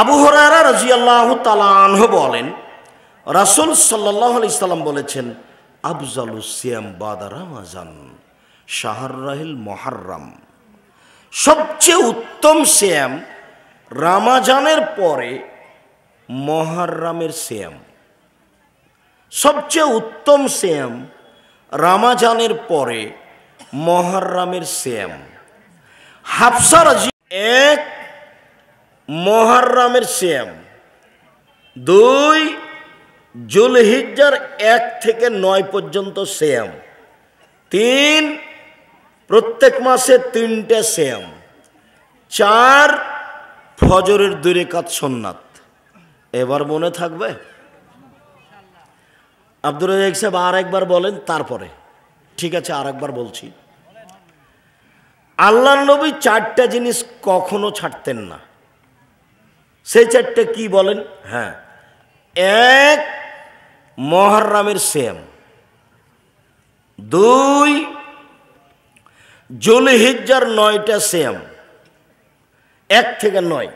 আবু হুরায়রা রাদিয়াল্লাহু তাআলা আনহু বলেন, রাসূল সাল্লাল্লাহু আলাইহি সাল্লাম বলেছেন, আফজালুস সিয়াম বাদা রমাজান শাহরুল মুহররম, সবচেয়ে উত্তম সিয়াম রমজানের পরে মুহররমের সিয়াম। সবচেয়ে উত্তম সিয়াম রমজানের পরে মুহররমের সিয়াম। হাফসা রাজি এক, মুহররমের সিয়াম দুই, জুলহিজ্জার 1 থেকে 9 পর্যন্ত সিয়াম তিন, প্রত্যেক মাসে 3টে সিয়াম চার, ফজরের 2 রাকাত সুন্নাত। এবার মনে থাকবে? আব্দুর রাজ্জাক সাহেব আর একবার বলেন, তারপরে। ঠিক আছে, আর একবার বলছি। আল্লাহর নবী 4টা জিনিস কখনো ছাড়তেন না। সেই 4টে কি বলেন? হ্যাঁ, 1, মুহররমের সিয়াম, 2, জুলহিজ্জার 9টা সিয়াম 1 থেকে 9,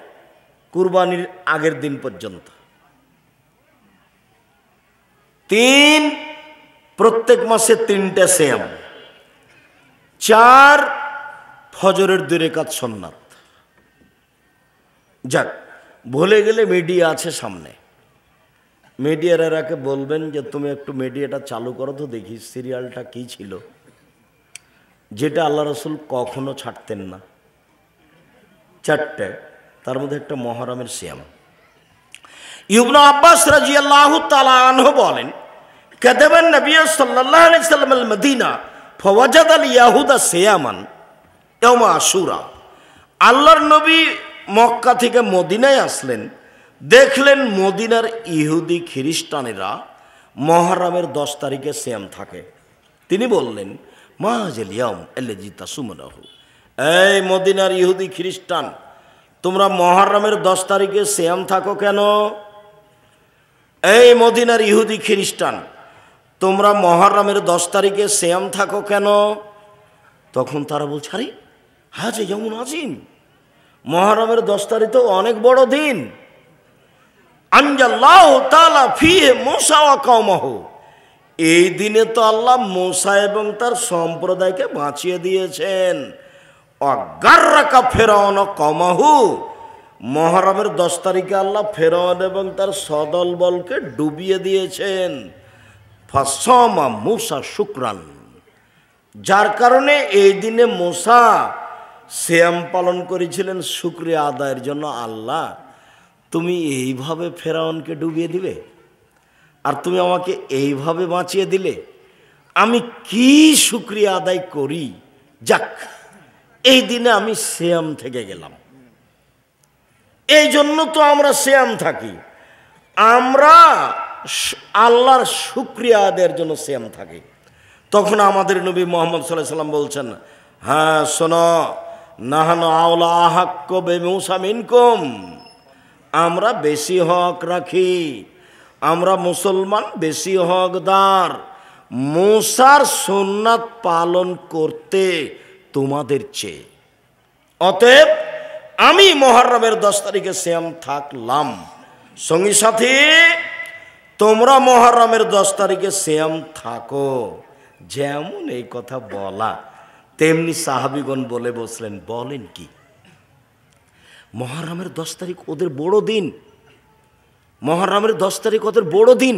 কুরবানির আগের দিন পর্যন্ত, 3, প্রত্যেক মাসে 3টে সিয়াম, 4, ফজরের 2 রাকাত সুন্নাত। যাক, ভুলে গেলে মিডিয়া আছে সামনে, মিডিয়ারাকে বলবেন যে তুমি একটু মিডিয়াটা চালু করো তো দেখি সিরিয়ালটা কি ছিল, যেটা আল্লাহ রসুল কখনো ছাড়তেন না। 4টে, তার মধ্যে একটা মুহররমের সিয়াম। ইবনে আব্বাস রাদিয়াল্লাহু তাআলা আনহু বলেন, কাদাবান নবী সাল্লাল্লাহু আলাইহি সাল্লাম আল মদিনা ফাওয়াজাদা আল ইয়াহুদা সিয়ামান ইয়াওম আশুরা। আল্লাহর নবী মক্কা থেকে মদিনায় আসলেন, দেখলেন মদিনার ইহুদি খ্রিস্টানেরা মুহররমের 10 তারিখে সিয়াম থাকে। তিনি বললেন, মা হাযাল ইয়াওম আল্লাযী তাসুমুনাহু, এই মদিনার ইহুদি খ্রিস্টান, তোমরা মুহররমের 10 তারিখে সিয়াম থাকো কেন? এই মদিনার ইহুদি খ্রিস্টান, তোমরা মুহররমের 10 তারিখে সিয়াম থাকো কেন? তখন তারা বলছে, আরে হাজা ইয়াউমুন আযীম, মুহররমের 10 তারিখ তো অনেক বড় দিন। আনজাল্লাহু তাআলা ফিহি মূসা ওয়া কওমাহু, এই দিনে তো আল্লাহ মূসা এবং তার সম্প্রদায়কে বাঁচিয়ে দিয়েছেন। অগাররাকা ফিরআউন ওয়া কওমাহু, মুহররমের 10 তারিখে আল্লাহ ফিরআউন এবং তার সদল বলকে ডুবিয়ে দিয়েছেন। ফাসামা মূসা শুকরান, যার কারণে এই দিনে মূসা সিয়াম পালন করেছিলেন শুকরিয়া আদায়ের জন্য। আল্লাহ, তুমি এইভাবে ফেরাউনকে ডুবিয়ে দিবে আর তুমি আমাকে এইভাবে বাঁচিয়ে দিলে, আমি কি শুকরিয়া আদায় করি। যাক, এই দিনে আমি সিয়াম থেকে গেলাম। এই জন্য তো আমরা সিয়াম থাকি, আমরা আল্লাহর শুকরিয়া আদায়ের জন্য সিয়াম থাকি। তখন আমাদের নবী মুহাম্মদ সাল্লাল্লাহু আলাইহি সাল্লাম বলছেন, হ্যাঁ শোনো, নাহানু আওলা আহাক্কু বিমূসা মিনকুম, আমরা বেশি হক রাখি, আমরা মুসলমান বেশি হকদার মূসার সুন্নাত পালন করতে তোমাদের চেয়ে। অতএব আমি মুহররমের 10 তারিখে সিয়াম থাকলাম, সঙ্গী সাথী তোমরা মুহররমের 10 তারিখে সিয়াম থাকো। যেমন এই কথা বলা, তেমনি সাহাবীগণ বলে বসলেন, বলেন কি, মুহররমের 10 তারিখ ওদের বড় দিন, মুহররমের 10 তারিখ ওদের বড় দিন,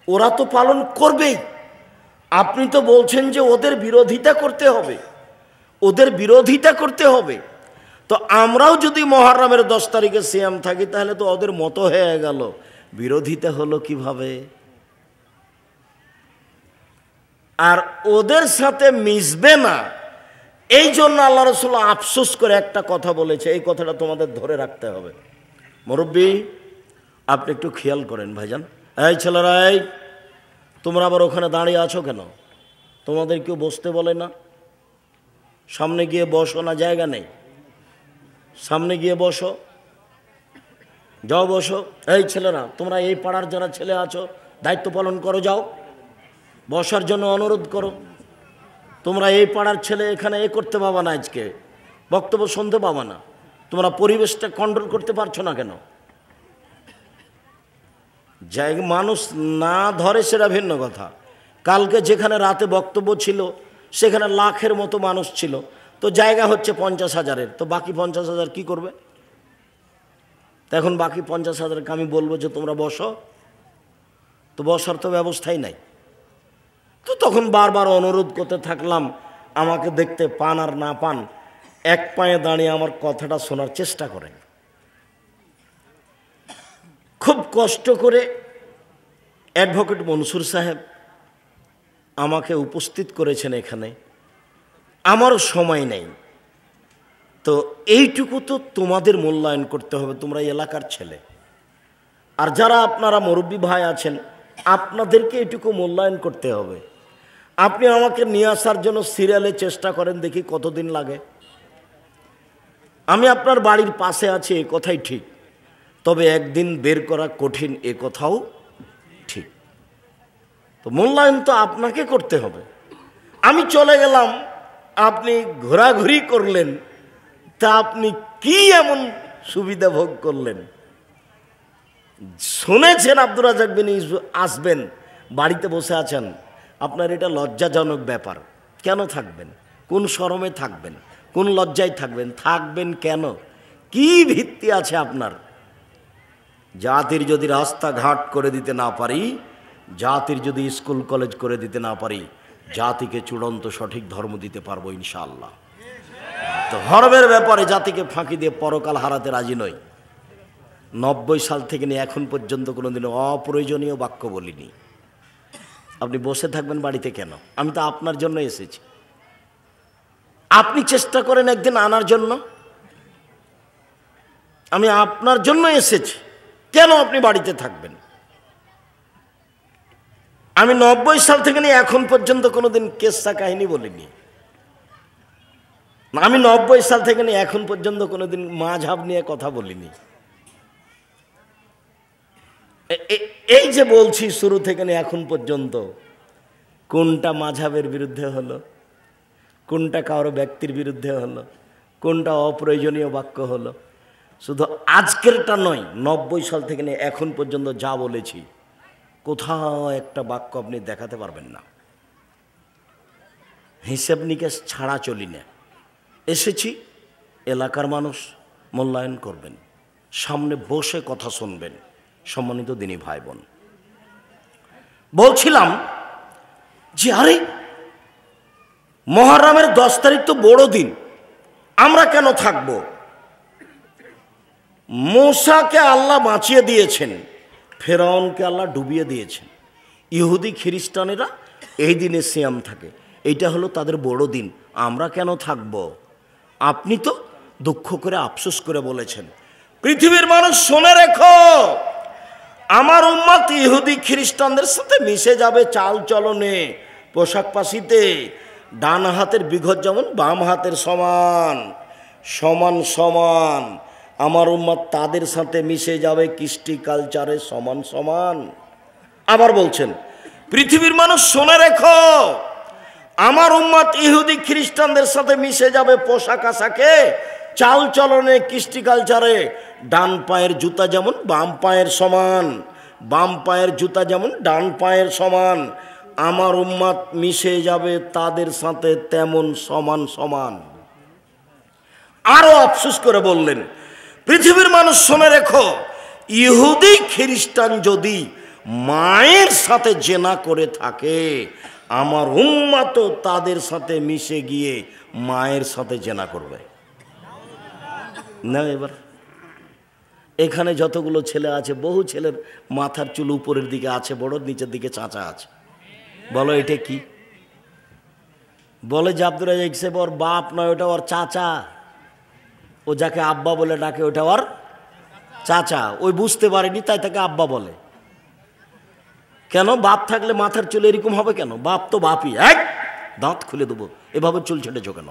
ওরা তো পালন করবেই। আপনি তো বলছেন যে ওদের বিরোধিতা করতে হবে, ওদের বিরোধিতা করতে হবে। তো আমরাও যদি মুহররমের 10 তারিখে সিয়াম থাকি, তাহলে তো ওদের মতো হয়ে গেল। বিরোধিতা হলো কিভাবে? আর ওদের সাথে মিশবে না, এই জন্য আল্লাহ রাসূল আফসোস করে একটা কথা বলেছে। এই কথাটা তোমাদের ধরে রাখতে হবে। মুরব্বী, আপনি একটু খেয়াল করেন ভাইজান। এই ছেলেরা, এই তোমরা আবার ওখানে দাঁড়িয়ে আছো কেন? তোমাদের কেউ বসতে বলে না? সামনে গিয়ে বসো না, জায়গা নেই, সামনে গিয়ে বসো, যাও বসো। এই ছেলেরা, তোমরা এই পাড়ার যারা ছেলে আছো দায়িত্ব পালন করো, যাও বসার জন্য অনুরোধ করো। তোমরা এই পাড়ার ছেলে এখানে করতে পাবা না, আজকে বক্তব্য শুনতে পাবা না। তোমরা পরিবেশটা কন্ট্রোল করতে পারছো না কেন? জায়গা মানুষ না ধরে সেটা ভিন্ন কথা। কালকে যেখানে রাতে বক্তব্য ছিল সেখানে লাখের মতো মানুষ ছিল, তো জায়গা হচ্ছে 50,000-এর, তো বাকি 50,000 কি করবে? তো এখন বাকি 50,000-কে আমি বলবো যে তোমরা বসো, তো বসার তো ব্যবস্থাই নাই। তো তখন বারবার অনুরোধ করতে থাকলাম, আমাকে দেখতে পান আর না পান, এক পায়ে দাঁড়িয়ে আমার কথাটা শোনার চেষ্টা করেন। খুব কষ্ট করে অ্যাডভোকেট মনসুর সাহেব আমাকে উপস্থিত করেছেন এখানে, আমারও সময় নেই। তো এইটুকু তো তোমাদের মূল্যায়ন করতে হবে, তোমরা এলাকার ছেলে। আর যারা আপনারা মুরব্বী ভাই আছেন, আপনাদেরকে এইটুকু মূল্যায়ন করতে হবে। আপনি আমাকে নিয়ে আসার জন্য সিরিয়ালে চেষ্টা করেন, দেখি কতদিন লাগে। আমি আপনার বাড়ির পাশে আছি, এ কথাই ঠিক, তবে একদিন বের করা কঠিন, এ কথাও ঠিক। তো মূল্যায়ন তো আপনাকে করতে হবে। আমি চলে গেলাম, আপনি ঘোরাঘুরি করলেন, তা আপনি কি এমন সুবিধা ভোগ করলেন? শুনেছেন আব্দুর রাজ্জাক বিন ইউসুফ আসবেন, বাড়িতে বসে আছেন, আপনার এটা লজ্জাজনক ব্যাপার। কেন থাকবেন? কোন শরমে থাকবেন? কোন লজ্জায় থাকবেন? থাকবেন কেন? কি ভিত্তি আছে আপনার? জাতির যদি রাস্তাঘাট করে দিতে না পারি, জাতির যদি স্কুল কলেজ করে দিতে না পারি, জাতিকে চূড়ান্ত সঠিক ধর্ম দিতে পারবো ইনশাআল্লাহ। ধর্মের ব্যাপারে জাতিকে ফাঁকি দিয়ে পরকাল হারাতে রাজি নই। 90 সাল থেকে নিয়ে এখন পর্যন্ত কোনোদিনও অপ্রয়োজনীয় বাক্য বলিনি। আপনি বসে থাকবেন বাড়িতে কেন? আমি তো আপনার জন্য এসেছি। আপনি চেষ্টা করেন একদিন আনার জন্য। আমি আপনার জন্য এসেছি, কেন আপনি বাড়িতে থাকবেন? আমি 90 সাল থেকে নিয়ে এখন পর্যন্ত কোনোদিন কেসা কাহিনী বলিনি। আমি 90 সাল থেকে নিয়ে এখন পর্যন্ত কোনোদিন মাঝহাব নিয়ে কথা বলিনি। এই যে বলছি শুরু থেকে নিয়ে এখন পর্যন্ত, কোনটা মাঝহাবের বিরুদ্ধে হলো, কোনটা কারো ব্যক্তির বিরুদ্ধে হলো, কোনটা অপ্রয়োজনীয় বাক্য হলো? শুধু আজকেরটা নয়, 90 সাল থেকে নিয়ে এখন পর্যন্ত যা বলেছি, কোথাও একটা বাক্য আপনি দেখাতে পারবেন না। হিসেব নিকেশ ছাড়া চলি না। এসেছি, এলাকার মানুষ মূল্যায়ন করবেন, সামনে বসে কথা শুনবেন। সম্মানিত দিনী ভাই বোন, বলছিলাম যে আরে মুহররমের 10 তারিখ তো বড় দিন, আমরা কেন থাকব? মূসাকে আল্লাহ বাঁচিয়ে দিয়েছেন, ফেরাউনকে আল্লাহ ডুবিয়ে দিয়েছেন। ইহুদি খ্রিস্টানেরা এই দিনে সিয়াম থাকে, এইটা হলো তাদের বড় দিন, আমরা কেন থাকব? আপনি তো দুঃখ করে আফসোস করে বলেছেন। পৃথিবীর মানুষ শুনে রেখো, আমার উম্মত ইহুদি খ্রিস্টানদের সাথে মিশে যাবে চাল চলনে, পোশাক পাশিতে। ডান হাতের বিঘত যেমন বাম হাতের সমান, সমান সমান। আমার উম্মত তাদের সাথে মিশে যাবে কৃষ্টি কালচারে সমান সমান। আবার বলছেন, পৃথিবীর মানুষ শুনে রেখো, আমার উম্মত ইহুদি খ্রিস্টানদের সাথে মিশে যাবে পোশাক আশাকে, চাল চলনে, কৃষ্টি কালচারে। ডান পায়ের জুতা যেমন বাম পায়ের সমান, বাম পায়ের জুতা যেমন ডান পায়ের সমান। আমার উম্মত মিশে যাবে তাদের সাথে তেমন সমান সমান। আরো আফসোস করে বললেন, পৃথিবীর মানুষ শুনে রেখো, ইহুদি খ্রিস্টান যদি মায়ের সাথে জেনা করে থাকে, আমার উম্মত তাদের সাথে মিশে গিয়ে মায়ের সাথে জেনা করবে না। এবার এখানে যতগুলো ছেলে আছে, বহু ছেলের মাথার চুল উপরের দিকে আছে, বড় নিচের দিকে চাঁচা আছে। বলো এটা কি? বলে যে আব্দুর রাজ্জাক সাহেব ওর বাপ নয়, ওটা ওর চাচা। ও যাকে আব্বা বলে ডাকে ওটা ওর চাচা। ওই বুঝতে পারেনি তাই তাকে আব্বা বলে। কেন? বাপ থাকলে মাথার চুল এরকম হবে কেন? বাপ তো বাপই, এক দাঁত খুলে দেবো। এভাবে চুল ছেটেছো কেন?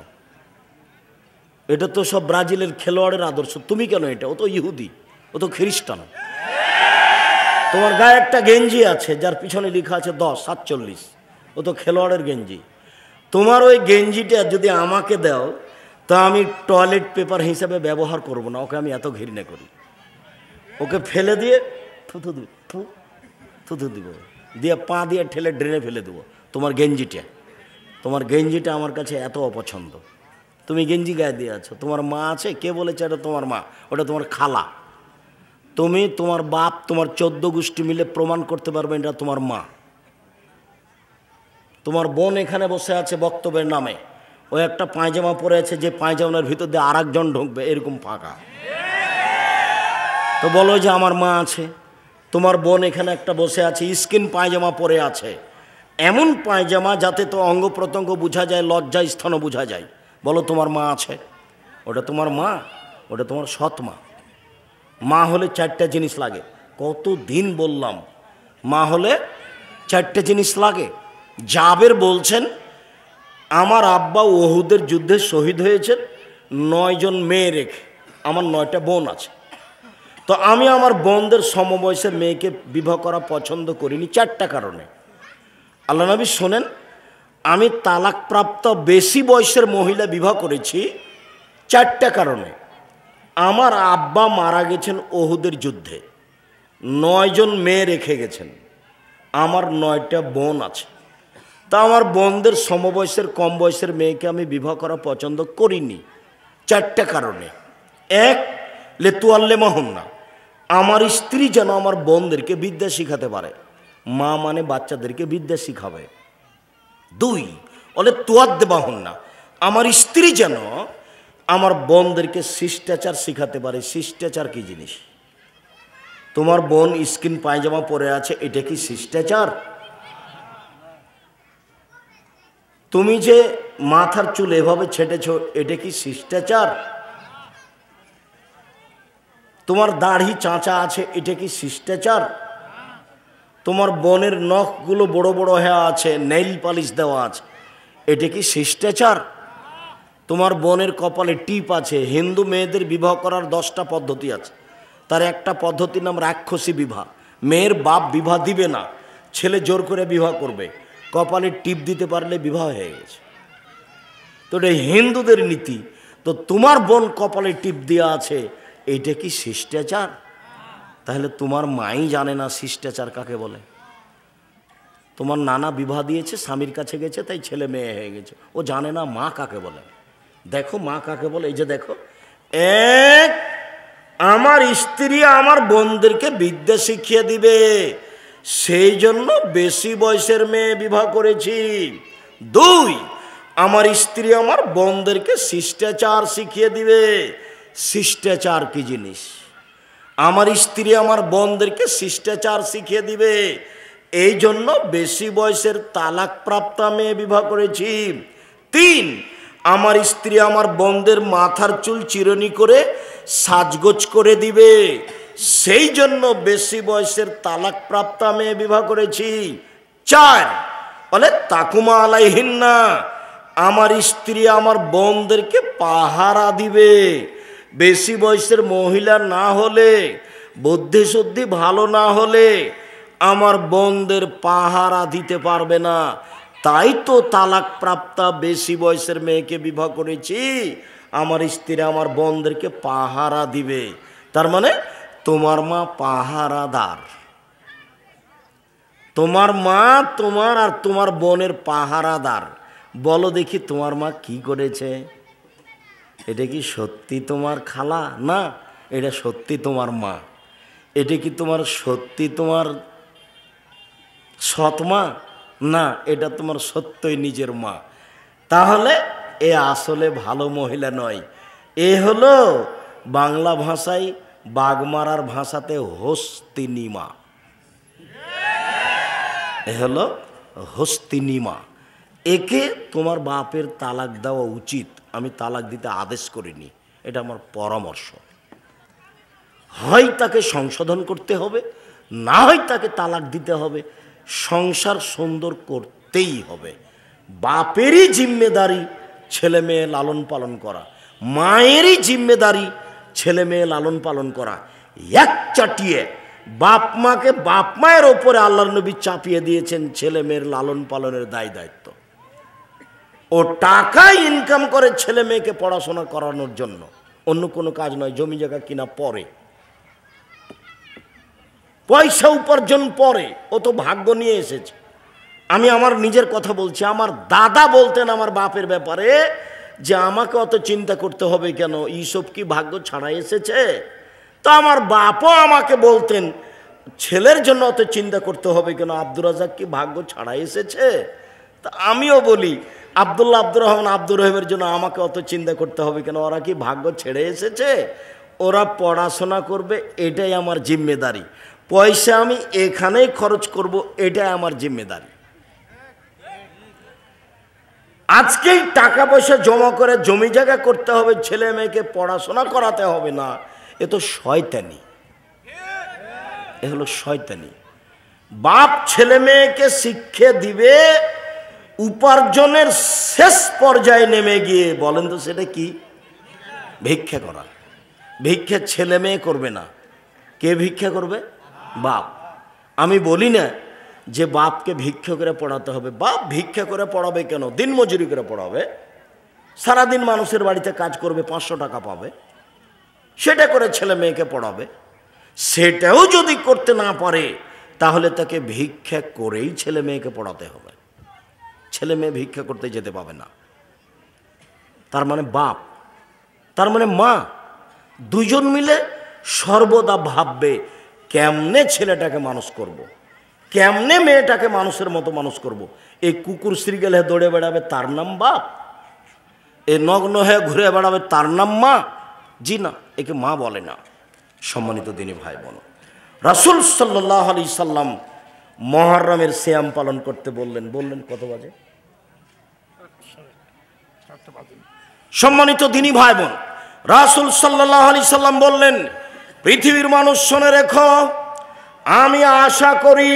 এটা তো সব ব্রাজিলের খেলোয়াড়ের আদর্শ, তুমি কেন এটা? ও তো ইহুদি, ও তো খ্রিস্টান। তোমার গায়ে একটা গেঞ্জি আছে যার পিছনে লেখা আছে 10-47, ও তো খেলোয়াড়ের গেঞ্জি। তোমার ওই গেঞ্জিটা যদি আমাকে দাও, তা আমি টয়লেট পেপার হিসাবে ব্যবহার করব না, ওকে আমি এত ঘৃণা করি। ওকে ফেলে দিয়ে থুথু দিব, দিয়ে পা দিয়ে ঠেলে ড্রেনে ফেলে দেবো। তোমার গেঞ্জিটা আমার কাছে এত অপছন্দ। তুমি গেঞ্জি গায়ে দিয়ে আছো, তোমার মা আছে, কে বলেছে এটা তোমার মা? ওটা তোমার খালা। তুমি, তোমার বাপ, তোমার 14 গোষ্ঠী মিলে প্রমাণ করতে পারবে এটা তোমার মা। তোমার বোন এখানে বসে আছে বক্তব্যের নামে, ও একটা পায়জামা পরে আছে, যে পায়জামার ভিতর দিয়ে আর একজন ঢুকবে এরকম ফাঁকা। তো বলো যে আমার মা আছে। তোমার বোন এখানে একটা বসে আছে, স্কিন পায়জামা পরে আছে, এমন পায়জামা যাতে তো অঙ্গ প্রত্যঙ্গ বোঝা যায়, লজ্জা স্থানও বোঝা যায়। বলো তোমার মা আছে? ওটা তোমার মা, ওটা তোমার সৎ মা। মা হলে 4টা জিনিস লাগে। কতদিন বললাম, মা হলে 4টে জিনিস লাগে। জাবের বলছেন, আমার আব্বা ওহুদের যুদ্ধে শহীদ হয়েছেন 9 জন মেয়ে রেখে, আমার 9টা বোন আছে। তো আমি আমার বোনদের সমবয়সের মেয়েকে বিবাহ করা পছন্দ করিনি 4টা কারণে। আল্লাহ নবী শোনেন, আমি তালাকপ্রাপ্ত বেশি বয়সের মহিলা বিবাহ করেছি 4টা কারণে। আমার আব্বা মারা গেছেন ওহুদের যুদ্ধে, 9 জন মেয়ে রেখে গেছেন, আমার 9টা বোন আছে। তা আমার বোনদের সমবয়সের কম বয়সের মেয়েকে আমি বিবাহ করা পছন্দ করিনি 4টা কারণে। 1, লেতুয়াল্লে মাহুন্না, আমার স্ত্রী যেন আমার বোনদেরকে বিদ্যা শিখাতে পারে, মা মানে বাচ্চাদেরকে বিদ্যা শিখাবে। 2, বলে তুয়াদ্দে বাহুন্না, আমার স্ত্রী যেন আমার বোনদেরকে শিষ্টাচার শিখাতে পারে। শিষ্টাচার কি জিনিস? তোমার বোন স্কিন পায়জামা পরে আছে, এটা কি শিষ্টাচার? তুমি যে মাথার চুল এভাবে ছেটেছ, এটা কি শিষ্টাচার? তোমার দাড়ি চাঁচা আছে, এটা কি শিষ্টাচার? তোমার বোনের নখগুলো বড় বড় হয়ে আছে, নেইল পালিশ দেওয়া আছে, এটা কি শিষ্টাচার? তোমার বোনের কপালে টিপ আছে। হিন্দু মেয়েদের বিবাহ করার 10টা পদ্ধতি আছে, তার একটা পদ্ধতির নাম রাক্ষসী বিবাহ। মেয়ের বাপ বিবাহ দিবে না, ছেলে জোর করে বিবাহ করবে, কপালে টিপ দিতে পারলে বিবাহ হয়ে গেছে। তো এটা হিন্দুদের নীতি। তো তোমার বোন কপালে টিপ দেওয়া আছে, এইটা কি শিষ্টাচার? তাহলে তোমার মাই জানে না শিষ্টাচার কাকে বলে। তোমার নানা বিবাহ দিয়েছে, স্বামীর কাছে গেছে, তাই ছেলে মেয়ে হয়ে গেছে, ও জানে না মা কাকে বলে। দেখো মা কাকে বলে, এই যে দেখো। 1, আমার স্ত্রী আমার বোনদেরকে বিদ্যা শিখিয়ে দিবে, সেই জন্য বেশি বয়সের মেয়ে বিবাহ করেছি। 2, আমার স্ত্রী আমার বোনদেরকে শিষ্টাচার শিখিয়ে দিবে। শিষ্টাচার কি জিনিস? আমার স্ত্রী আমার বোনদেরকে শিষ্টাচার শিখিয়ে দিবে, এই জন্য বেশি বয়সের তালাকপ্রাপ্ত মেয়ে বিবাহ করেছি। 3, আমার স্ত্রী আমার বোনদের মাথার চুল চিরুনি করে সাজগোজ করে দিবে, সেই জন্য বেশি বয়সের তালাকপ্রাপ্ত মেয়ে বিবাহ করেছি। 4, বলে তাকুমা আলাইহিন্না, আমার স্ত্রী আমার বোনদেরকে পাহারা দিবে। বেশি বয়সের মহিলা না হলে, বুদ্ধি শুদ্ধি ভালো না হলে আমার বোনদের পাহারা দিতে পারবে না। তাই তো তালাকপ্রাপ্ত বেশি বয়সের মেয়েকে বিবাহ করেছি, আমার স্ত্রী আমার বোনদেরকে পাহারা দিবে। তার মানে তোমার মা পাহারাদার। তোমার মা তোমার আর তোমার বোনের পাহারাদার। বলো দেখি তোমার মা কি করেছে? এটা কি সত্যি তোমার খালা? না, এটা সত্যি তোমার মা। এটা কি তোমার সত্যি তোমার সৎ মা? না, এটা তোমার সত্যই নিজের মা। তাহলে এ আসলে ভালো মহিলা নয়, এ হলো বাংলা ভাষায় বাগমারার ভাষাতে হস্তিনীমা। এ হলো হস্তিনীমা। একে তোমার বাপের তালাক দেওয়া উচিত। আমি তালাক দিতে আদেশ করিনি, এটা আমার পরামর্শ। হয় তাকে সংশোধন করতে হবে, না হয় তাকে তালাক দিতে হবে। সংসার সুন্দর করতেই হবে। বাপেরই জিম্মেদারি ছেলে মেয়ে লালন পালন করা, মায়েরই জিম্মেদারি ছেলে মেয়ে লালন পালন করা। এক চাটিয়ে বাপ মাকে, বাপ মায়ের ওপরে আল্লাহর নবী চাপিয়ে দিয়েছেন ছেলে মেয়ের লালন পালনের দায় দায়িত্ব। ও টাকা ইনকাম করে ছেলে মেয়েকে পড়াশোনা করানোর জন্য, অন্য কোনো কাজ নয়। জমি জায়গা কিনা পরে, পয়সা উপার্জন পরে, ও তো ভাগ্য নিয়ে এসেছে। আমি আমার নিজের কথা বলছি। আমার দাদা বলতেন আমার বাপের ব্যাপারে যে আমাকে অত চিন্তা করতে হবে কেন, এইসব কি ভাগ্য ছাড়া এসেছে? তো আমার বাপও আমাকে বলতেন ছেলের জন্য অত চিন্তা করতে হবে কেন, আব্দুর রাজ্জাক কি ভাগ্য ছাড়া এসেছে? তা আমিও বলি আব্দুল্লাহ, আব্দুর রহমান, আব্দুর রহিমের জন্য আমাকে অত চিন্তা করতে হবে কেন, ওরা কি ভাগ্য ছেড়ে এসেছে? ওরা পড়াশোনা করবে, এটাই আমার জিম্মেদারি। পয়সা আমি এখানেই খরচ করব, এটাই আমার জিম্মেদারি। আজকেই টাকা পয়সা জমা করে জমি জায়গা করতে হবে, ছেলে মেয়েকে পড়াশোনা করাতে হবে না, এ তো শয়তানি, এ হলো শয়তানি। বাপ ছেলে মেয়েকে শিক্ষা দিবে উপার্জনের শেষ পর্যায়ে নেমে গিয়ে, বলেন তো সেটা কি? ভিক্ষা করা। ভিক্ষা ছেলে মেয়ে করবে না, কে ভিক্ষা করবে? বাপ। আমি বলি না যে বাপকে ভিক্ষা করে পড়াতে হবে। বাপ ভিক্ষা করে পড়াবে কেন? দিন মজুরি করে পড়াবে। সারাদিন মানুষের বাড়িতে কাজ করবে, 500 টাকা পাবে, সেটা করে ছেলে মেয়েকে পড়াবে। সেটাও যদি করতে না পারে তাহলে তাকে ভিক্ষা করেই ছেলে মেয়েকে পড়াতে হবে। ছেলে মেয়ে ভিক্ষা করতে যেতে পাবে না। তার মানে বাপ, তার মানে মা, দুজন মিলে সর্বদা ভাববে কেমনে ছেলেটাকে মানুষ করব, কেমনে মেয়েটাকে মানুষের মতো মানুষ করব। এই কুকুর শ্রীগেল হয়ে দৌড়ে বেড়াবে তার নাম বাপ, এ নগ্ন হয়ে ঘুরে বেড়াবে তার নাম মা? জি না, একে মা বলে না। সম্মানিত দিনী ভাই বোন, রাসূল সাল্লাল্লাহু আলাইহি সাল্লাম মুহররমের সিয়াম পালন করতে বললেন। বললেন কত বাজে? সম্মানিত দিনী ভাই বোন, রাসূল সাল্লাল্লাহু আলাইহি সাল্লাম বললেন, পৃথিবীর মানুষ শুনে রেখো, আমি আশা করি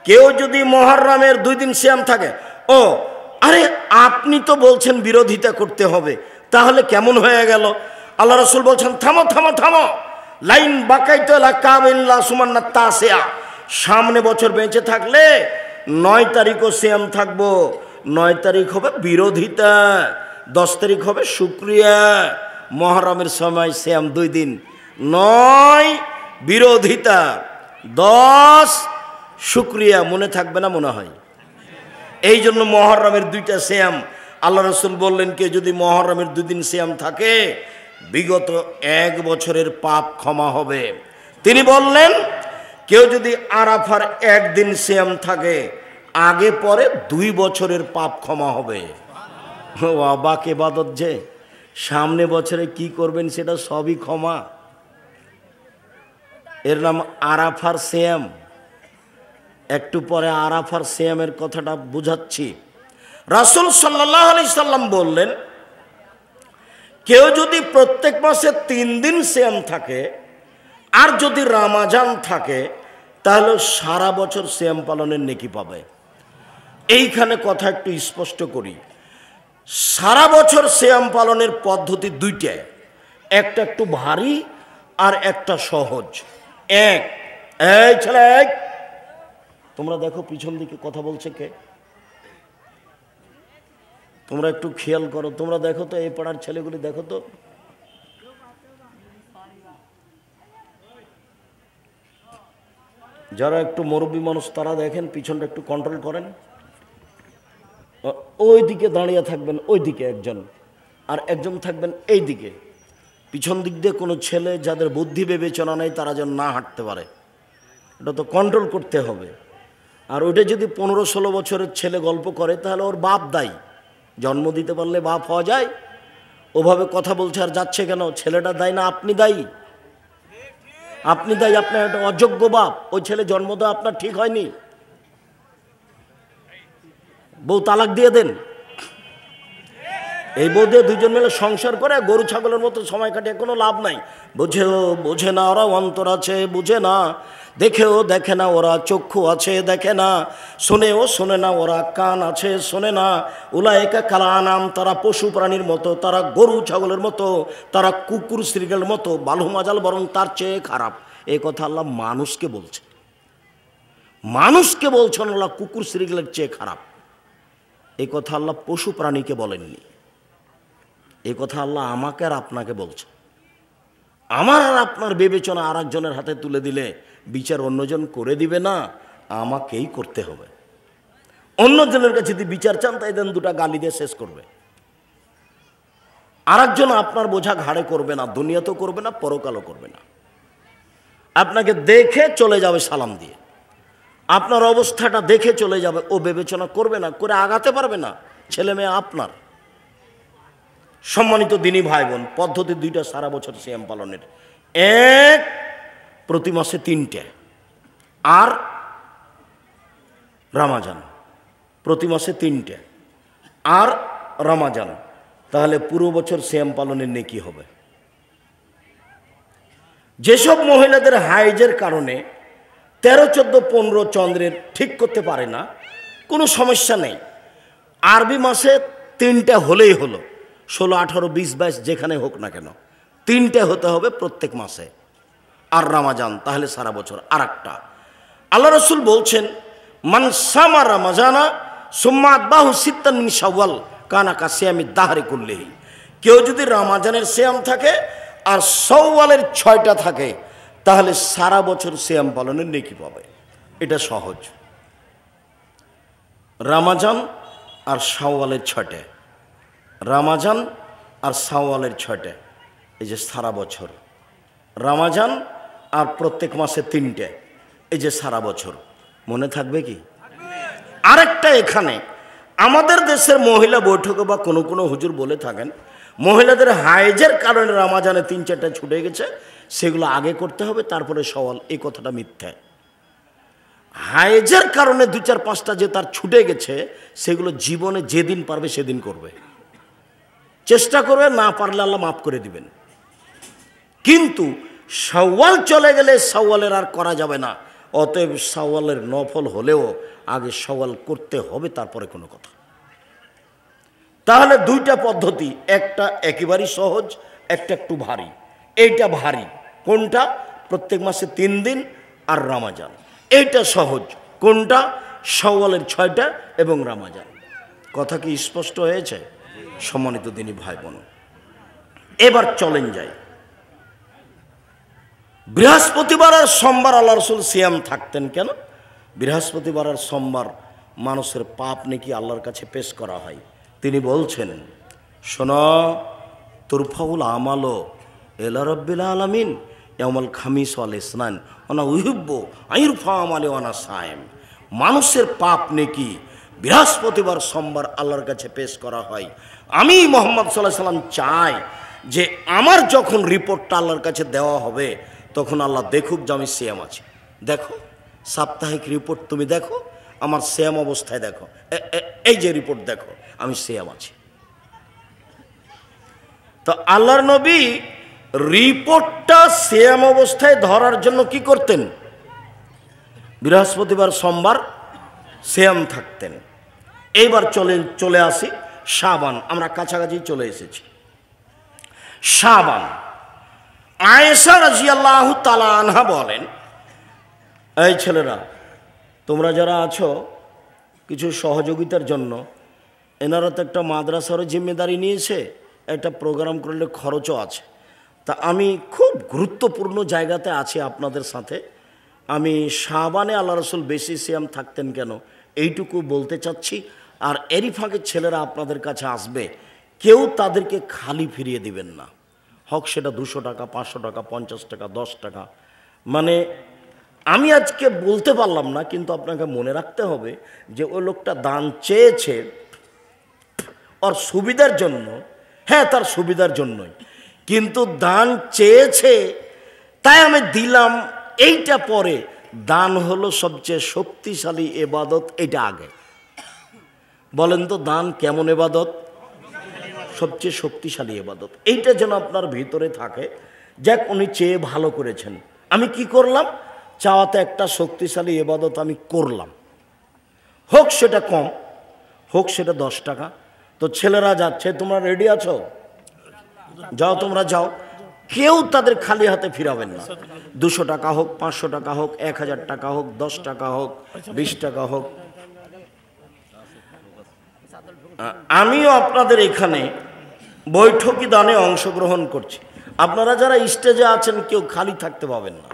কেউ যদি মুহররমের 2 দিন সিয়াম থাকে। ও আরে, আপনি তো বলছেন বিরোধিতা করতে হবে, তাহলে কেমন হয়ে গেল? আল্লাহ রাসূল বলছেন থামো থামো থামো, লাইন বাকাইতো লা কামিল্লা সুমান্না তাসিয়া, সামনে বছর বেঁচে থাকলে 9 তারিখও সিয়াম থাকবো। 9 তারিখ হবে বিরোধিতা, 10 তারিখ হবে শুকরিয়া। মুহররমের সময় সিয়াম 2 দিন, 9 বিরোধিতা, 10 শুকরিয়া। মনে থাকবে না মনে হয়? এই জন্য মুহররমের 2টা সিয়াম। আল্লাহ রাসূল বললেন কে যদি মুহররমের 2 দিন সিয়াম থাকে বিগত 1 বছরের পাপ ক্ষমা হবে। তিনি বললেন কেউ যদি আরাফার 1 দিন সিয়াম থাকে আগে পরে 2 বছরের পাপ ক্ষমা হবে। অবাক ইবাদত যে, সামনে বছরে কি করবেন সেটা সবই ক্ষমা। এর নাম আরাফার সিয়াম। একটু পরে আরাফার সিয়ামের কথাটা বুঝাচ্ছি। রাসূল সাল্লাল্লাহু আলাইহি সাল্লাম বললেন কেউ যদি প্রত্যেক মাসে 3 দিন সিয়াম থাকে আর যদি রমজান থাকে তাহলে সারা বছর সিয়াম পালনের নেকি পাবে। এইখানে কথা একটু স্পষ্ট করি, সারা বছর সিয়াম পালনের পদ্ধতি 2টা, একটা একটু ভারী আর একটা সহজ। এই ছেলে, তোমরা দেখো পিছন দিকে কথা বলছে কে, তোমরা একটু খেয়াল করো, তোমরা দেখো তো এই পাড়ার ছেলেগুলি দেখো তো। যারা একটু মুরব্বী মানুষ তারা দেখেন, পিছনটা একটু কন্ট্রোল করেন। ওই দিকে দাঁড়িয়ে থাকবেন, ওই দিকে একজন, আর একজন থাকবেন এই দিকে। পিছন দিক দিয়ে কোনো ছেলে যাদের বুদ্ধি বিবেচনা নেই তারা যেন না হাঁটতে পারে, এটা তো কন্ট্রোল করতে হবে। আর ওইটা যদি 15-16 বছরের ছেলে গল্প করে তাহলে ওর বাপ দায়ী। জন্ম দিতে পারলে বাপ হওয়া যায়? ওভাবে কথা বলছে আর যাচ্ছে কেন? ছেলেটা দায়ী না আপনি দায়ী? আপনি দায়ী, আপনার একটা অযোগ্য বাপ। ওই ছেলে জন্ম দেওয়া আপনার ঠিক হয়নি। বউ তালাক দিয়ে দেন, এই বউ দিয়ে 2জন মিলে সংসার করে গরু ছাগলের মতো সময় কাটিয়ে কোনো লাভ নাই। বোঝে না ওরা, অন্তর আছে বুঝে না, দেখেও দেখে না ওরা, চক্ষু আছে দেখে না, শোনেও শোনে না ওরা, কান আছে শোনে না। উলায়েকা কালানাম, তারা পশু প্রাণীর মতো, তারা গরু ছাগলের মতো, তারা কুকুর শ্রীগেলের মতো, বালু মাজাল বরং তার চেয়ে খারাপ। এই কথা আল্লাহ মানুষকে বলছে, মানুষকে বলছেন আল্লাহ কুকুর শ্রীগেলের চেয়ে খারাপ। এই কথা আল্লাহ পশু প্রাণীকে বলেননি, এই কথা আল্লাহ আমাকে আর আপনাকে বলছে। আমার আর আপনার বিবেচনা আর একজনের হাতে তুলে দিলে বিচার অন্যজন করে দিবে না, আমাকেই করতে হবে। অন্যজনের কাছে যদি বিচার চান তাই দেন দুটা গালি দিয়ে শেষ করবে, আর একজন আপনার বোঝা ঘাড়ে করবে না, দুনিয়াতেও করবে না, পরকালও করবে না। আপনাকে দেখে চলে যাবে সালাম দিয়ে, আপনার অবস্থাটা দেখে চলে যাবে, ও বিবেচনা করবে না, করে আগাতে পারবে না। ছেলে মেয়ে আপনার। সম্মানিত দিনী ভাই বোন, পদ্ধতি দুইটা সারা বছর সিয়াম পালনের। এক, প্রতি মাসে 3টে, আর রমাজান প্রতি মাসে 3টে, আর রমাজান। তাহলে পুরো বছর সিয়াম পালনের নেকি হবে। যেসব মহিলাদের হাইজের কারণে 13, 14, 15 চন্দ্রের ঠিক করতে পারে না, কোনো সমস্যা নেই। আরবি মাসে 3টে হলেই হলো, 16, 18, 20, 22 যেখানে হোক না কেন 3টে হতে হবে প্রত্যেক মাসে। আর রমাজান তাহলে সারা বছর। আর একটা, আল্লাহ রসুল বলছেন, মান সামা রমাজানা সুম্মা আতবাহু সিত্তান মিন শাওয়াল কানা কাসিয়ামি দাহরি কুল্লিহি। কেউ যদি রমাজানের সিয়াম থাকে আর শাওয়ালের 6টা থাকে, তাহলে সারা বছর সিয়াম পালনের নেকি পাবে। এটা সহজ। রমাজান আর শাওয়ালের 6টে, রমাজান আর শাওয়ালের 6টে, এই যে সারা বছর। রমাজান আর প্রত্যেক মাসে 3টে, এই যে সারা বছর। মনে থাকবে কি? আরেকটা, এখানে আমাদের দেশের মহিলা বৈঠকে বা কোনো কোনো হুজুর বলে থাকেন, মহিলাদের হাইজের কারণে রমাজানে 3-4টা ছুটে গেছে, সেগুলো আগে করতে হবে, তারপরে শাওয়াল। এই কথাটা মিথ্যা। হাইজের কারণে 2, 4, 5টা যে তার ছুটে গেছে, সেগুলো জীবনে যেদিন পারবে সেদিন করবে, চেষ্টা করবে, না পারলে আল্লাহ মাফ করে দিবেন। কিন্তু শাওয়াল চলে গেলে শাওয়ালের আর করা যাবে না। অতএব শাওয়ালের নফল হলেও আগে শাওয়াল করতে হবে, তারপরে কোনো কথা। তাহলে 2টা পদ্ধতি, একটা একেবারেই সহজ, একটা একটু ভারী। এইটা ভারী কোনটা? প্রত্যেক মাসে 3 দিন আর রমাজান। এইটা সহজ কোনটা? শাওয়ালের 6টা এবং রমাজান। কথা কি স্পষ্ট হয়েছে? সম্মানিত দিনী ভাই বোন, এবার চলেন যাই। বৃহস্পতিবার আর সোমবার আল্লাহ রসুল সিয়াম থাকতেন কেন? বৃহস্পতিবার আর সোমবার মানুষের পাপ নাকি আল্লাহর কাছে পেশ করা হয়। তিনি বলছেন, শোনো, তুরফাউল আমালো এলা রব্বিল আলামিন ইয়াউমাল খামিস ওয়াল ইসনান ওনা উহিব্বু আইরফা আমালে ওয়ানা সায়েম। মানুষের পাপ নাকি বৃহস্পতিবার সোমবার আল্লাহর কাছে পেশ করা হয়। আমি মুহাম্মদ সাল্লাল্লাহু আলাইহি সাল্লাম চাই যে আমার যখন রিপোর্টটা আল্লাহর কাছে দেওয়া হবে, তখন আল্লাহ দেখুক যে আমি সিয়াম আছি। দেখো, সাপ্তাহিক রিপোর্ট তুমি দেখো, আমার সিয়াম অবস্থায় দেখো, এই যে রিপোর্ট দেখো, আমি সিয়াম আছি। তো আল্লাহর নবী রিপোর্টটা সিয়াম অবস্থায় ধরার জন্য কি করতেন? বৃহস্পতিবার সোমবার সিয়াম থাকতেন। এইবার চলে আসি শাবান। আমরা কাছাকাছি চলে এসেছি। শাবান, আয়েশা রাদিয়াল্লাহু তাআলা আনহা বলেন, এই ছেলেরা, তোমরা যারা আছো, কিছু সহযোগিতার জন্য এনারা তো একটা মাদ্রাসারও জিম্মেদারি নিয়েছে, একটা প্রোগ্রাম করলে খরচও আছে। তা আমি খুব গুরুত্বপূর্ণ জায়গাতে আছি আপনাদের সাথে। আমি শাবানে আল্লাহ রসুল বেশি সিয়াম থাকতেন কেন, এইটুকু বলতে চাচ্ছি। আর এরই ফাঁকে ছেলেরা আপনাদের কাছে আসবে, কেউ তাদেরকে খালি ফিরিয়ে দিবেন না। হোক সেটা 200 টাকা, 500 টাকা, 50 টাকা, 10 টাকা। মানে আমি আজকে বলতে পারলাম না, কিন্তু আপনাকে মনে রাখতে হবে যে ওই লোকটা দান চেয়েছে ওর সুবিধার জন্য। হ্যাঁ, তার সুবিধার জন্যই, কিন্তু দান চেয়েছে তাই আমি দিলাম, এইটা পরে। দান হলো সবচেয়ে শক্তিশালী এবাদত, এটা আগে বলেন তো, দান কেমন এবাদত? সবচেয়ে শক্তিশালী এবাদত। এইটা যেন আপনার ভিতরে থাকে। যাক, উনি চেয়ে ভালো করেছেন, আমি কি করলাম? চাওয়াতে একটা শক্তিশালী এবাদত আমি করলাম। হোক সেটা কম, হোক সেটা 10 টাকা। তো ছেলেরা যাচ্ছে, তোমরা রেডি আছো? যাও, তোমরা যাও। কেউ তাদের খালি হাতে ফিরাবেন না। 200 টাকা হোক, 500 টাকা হোক, 1000 টাকা হোক, 10 টাকা হোক, 20 টাকা হোক। আমিও আপনাদের এখানে বৈঠকি দানে অংশগ্রহণ করছি। আপনারা যারা স্টেজে আছেন কেউ খালি থাকতে পাবেন না।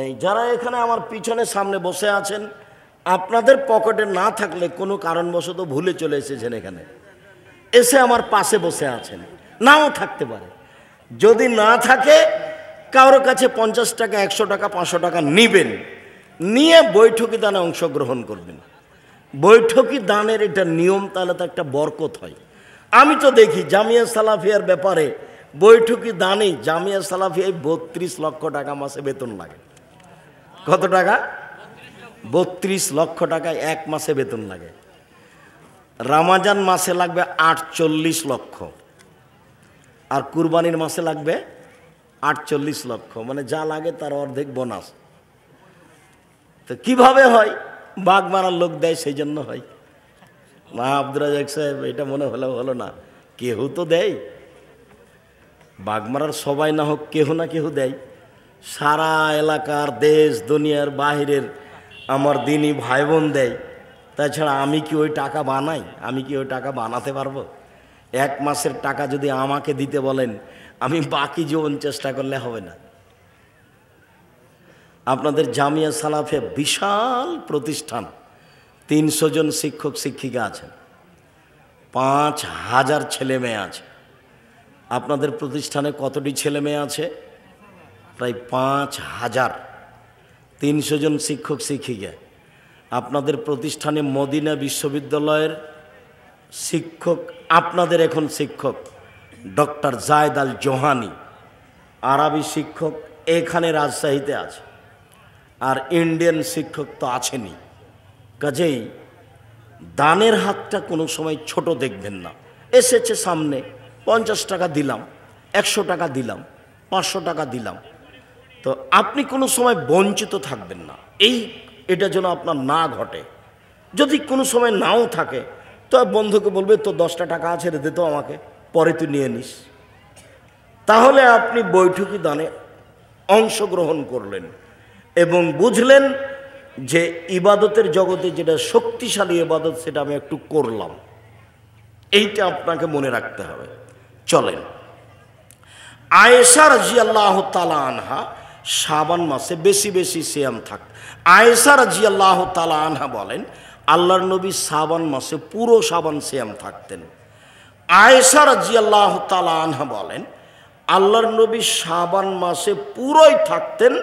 এই যারা এখানে আমার পিছনে সামনে বসে আছেন, আপনাদের পকেটে না থাকলে কোনো কারণবশত ভুলে চলে এসেছেন এখানে, এসে আমার পাশে বসে আছেন, নাও থাকতে পারে। যদি না থাকে কারো কাছে 50 টাকা, 100 টাকা, 500 টাকা নিবেন, নিয়ে বৈঠকি দানে অংশগ্রহণ করবেন। বৈঠকি দানের এটা নিয়ম, তাহলে তো একটা বরকত হয়। আমি তো দেখি জামিয়া সালাফিয়ার ব্যাপারে বৈঠকি দানে জামিয়া সালাফিয়ায় 32 লক্ষ টাকা মাসে বেতন লাগে। কত টাকা? 32 লক্ষ টাকা এক মাসে বেতন লাগে। রমজান মাসে লাগবে 48 লক্ষ, আর কুরবানির মাসে লাগবে 48 লক্ষ, মানে যা লাগে তার অর্ধেক বোনাস। তো কিভাবে হয়? বাঘ মারার লোক দেয়, সেই জন্য হয় না। আব্দুর রাজাক সাহেব, এটা মনে হলো না, কেহ তো দেয়। বাঘ মারার সবাই না হোক, কেহ না কেহ দেয়। সারা এলাকার, দেশ দুনিয়ার বাহিরের আমার দিনী ভাই বোন দেয়। তাছাড়া আমি কি ওই টাকা বানাই? আমি কি ওই টাকা বানাতে পারবো? এক মাসের টাকা যদি আমাকে দিতে বলেন, আমি বাকি জীবন চেষ্টা করলে হবে না। আপনাদের জামিয়া সালাফে বিশাল প্রতিষ্ঠান, 300 জন শিক্ষক শিক্ষিকা আছেন, 5000 ছেলে মেয়ে আছে। আপনাদের প্রতিষ্ঠানে কতটি ছেলে মেয়ে আছে? প্রায় 5000। 300 জন শিক্ষক শিক্ষিকা। আপনাদের প্রতিষ্ঠানে মদিনা বিশ্ববিদ্যালয়ের শিক্ষক, আপনাদের এখন শিক্ষক ডক্টর জায়েদ আল জোহানি, আরবি শিক্ষক এখানে রাজশাহীতে আছে, আর ইন্ডিয়ান শিক্ষক তো আছেনই। কাজেই দানের হাতটা কোনো সময় ছোট দেখবেন না। এসেছে সামনে, 50 টাকা দিলাম, 100 টাকা দিলাম, 500 টাকা দিলাম, তো আপনি কোনো সময় বঞ্চিত থাকবেন না। এটা যেন আপনার না ঘটে। যদি কোনো সময় নাও থাকে তো বন্ধুকে বলবে, তো 10টা টাকা আছে, রে দে তো আমাকে, পরে তুই নিয়ে নিস। তাহলে আপনি বৈঠকি দানে অংশগ্রহণ করলেন এবং বুঝলেন যে ইবাদতের জগতে যেটা শক্তিশালী ইবাদত, সেটা আমি একটু করলাম। এইটা আপনাকে মনে রাখতে হবে। চলেন, আয়েশা রাদিয়াল্লাহু তাআলা আনহা শাবান মাসে বেশি বেশি সিয়াম থাক। আয়েশা রাদিয়াল্লাহু তাআলা আনহা বলেন, আল্লাহর নবী শাবান মাসে পুরো শাবান সিয়াম থাকতেন। আয়েশা রাদিয়াল্লাহু তাআলা আনহা বলেন, আল্লাহর নবী শাবান মাসে পুরোই থাকতেন,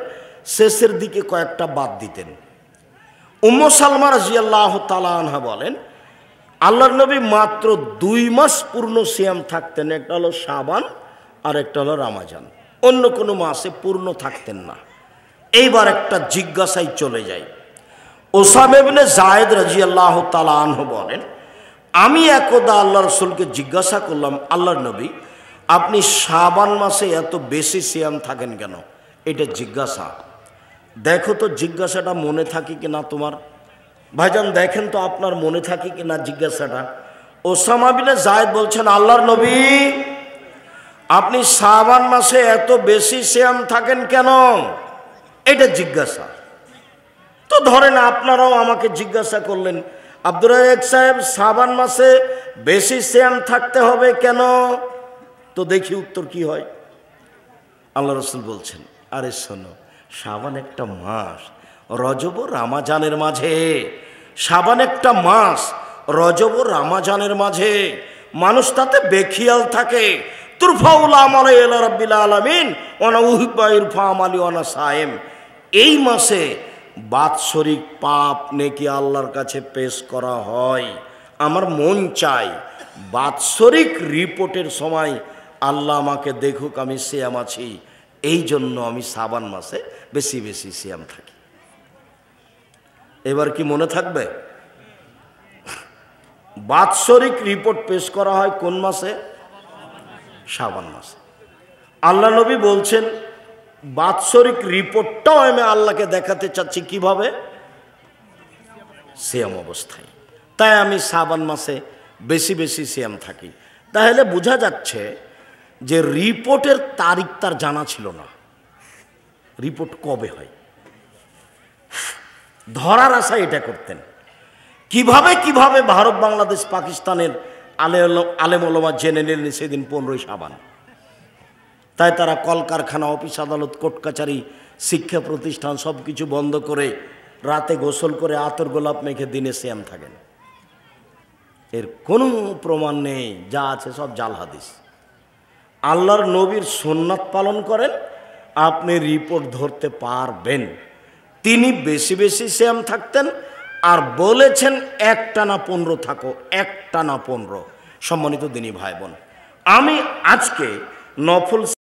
শেষের দিকে কয়েকটা বাদ দিতেন। উম্মু সালমা রাদিয়াল্লাহু তাআলা আনহা বলেন, আল্লাহর নবী মাত্র 2 মাস পূর্ণ সিয়াম থাকতেন, একটা হলো শাবান আর একটা হলো রমজান, অন্য কোনো মাসে পূর্ণ থাকতেন না। এইবার একটা জিজ্ঞাসায় চলে যাই। ওসামা ইবনে যায়েদ রাদিয়াল্লাহু তাআলা আনহু বলেন, আমি একদা আল্লাহ রাসূলকে জিজ্ঞাসা করলাম, আল্লাহর নবী আপনি শাবান মাসে এত বেশি সিয়াম থাকেন কেন? এটা জিজ্ঞাসা। দেখো তো জিজ্ঞাসাটা মনে থাকে কিনা তোমার। ভাইজান দেখেন তো আপনার মনে থাকে কিনা জিজ্ঞাসাটা। ওসামা ইবনে যায়েদ বলছেন, আল্লাহর নবী আপনি শাবান মাসে এত বেশি সিয়াম থাকেন কেন? এটা জিজ্ঞাসা। তো ধরেন আপনারাও আমাকে জিজ্ঞাসা করলেন, আব্দুর রাজ্জাক সাহেব শাবান মাসে বেশি সিয়াম থাকতে হবে কেন? তো দেখি উত্তর কি হয়। আল্লাহ রাসূল বলছেন, আরে শোনো, শাবান একটা মাস, রজব ও রমজানের মাঝে। শাবান একটা মাস, রজব ও রমজানের মাঝে মানুষ তাতে বেখিয়াল থাকে। তুরফাউল আমাল ইলা রাব্বিল আলামিন ওয়া নাউহিব্বু ইরফা আমালি ওয়া সায়েম। এই মাসে বাৎসরিক পাপ নেকি আল্লাহর কাছে পেশ করা হয়। আমার মন চাই বাৎসরিক রিপোর্টের সময় আল্লাহ আমাকে দেখুক আমি সিয়াম আছি, এই জন্য আমি শাবান মাসে বেশি বেশি সিয়াম থাকি। এবার কি মনে থাকবে? বাৎসরিক রিপোর্ট পেশ করা হয় কোন মাসে? শাবান মাসে। আল্লাহ নবী বলছেন, বাৎসরিক রিপোর্টটাও আমি আল্লাহকে দেখাতে চাচ্ছি কিভাবে? সিয়াম অবস্থায়। তাই আমি শাবান মাসে বেশি বেশি সিয়াম থাকি। তাহলে বোঝা যাচ্ছে যে রিপোর্টের তারিখ তার জানা ছিল না। রিপোর্ট কবে হয় ধরার আশায় এটা করতেন। কিভাবে কিভাবে ভারত বাংলাদেশ পাকিস্তানের আলেম ওলামা জেনে নিলেন সেদিন 15ই শাবান। তাই তারা কলকারখানা, অফিস আদালত, কোর্ট কাছারি, শিক্ষা প্রতিষ্ঠান সব কিছু বন্ধ করে রাতে গোসল করে আতর গোলাপ মেখে দিনে সিয়াম থাকেন। এর কোনো প্রমাণ নেই, যা আছে সব জাল হাদিস। আল্লাহর নবীর সুন্নাত পালন করেন, আপনি রিপোর্ট ধরতে পারবেন। তিনি বেশি বেশি সিয়াম থাকতেন আর বলেছেন একটানা 15 থাকো, একটানা 15। সম্মানিত দিনী ভাই বোন, আমি আজকে নফল